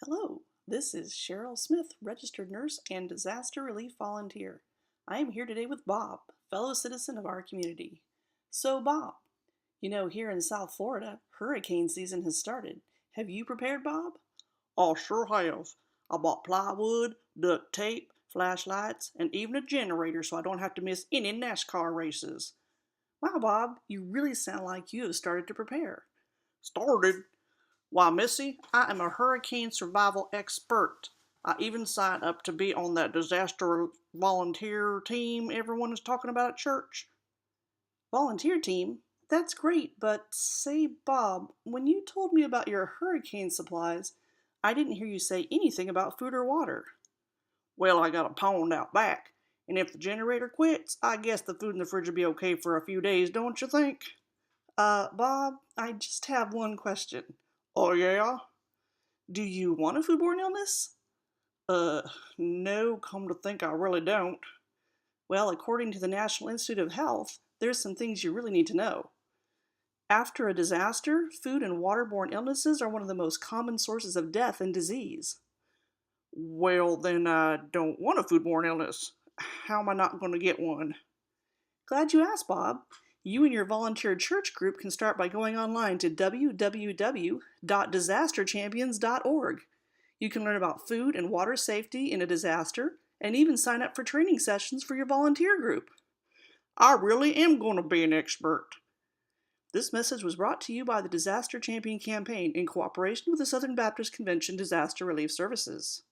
Hello, this is Cheryl Smith, registered nurse and disaster relief volunteer. I am here today with Bob, fellow citizen of our community. So, Bob, here in South Florida, hurricane season has started. Have you prepared, Bob? I sure have. I bought plywood, duct tape, flashlights, and even a generator so I don't have to miss any NASCAR races. Wow, Bob, you really sound like you have started to prepare. Started? Why, Missy, I am a hurricane survival expert. I even signed up to be on that disaster volunteer team everyone is talking about at church. Volunteer team? That's great, but say, Bob, when you told me about your hurricane supplies, I didn't hear you say anything about food or water. Well, I got a pond out back, and if the generator quits, I guess the food in the fridge will be okay for a few days, don't you think? Bob, I just have one question. Oh, yeah? Do you want a foodborne illness? Uh, no, come to think I really don't. Well, according to the National Institute of Health, there's some things you really need to know. After a disaster, food and waterborne illnesses are one of the most common sources of death and disease. Well, then I don't want a foodborne illness. How am I not going to get one? Glad you asked, Bob. You and your volunteer church group can start by going online to www.disasterchampions.org. You can learn about food and water safety in a disaster and even sign up for training sessions for your volunteer group. I really am going to be an expert. This message was brought to you by the Disaster Champion Campaign in cooperation with the Southern Baptist Convention Disaster Relief Services.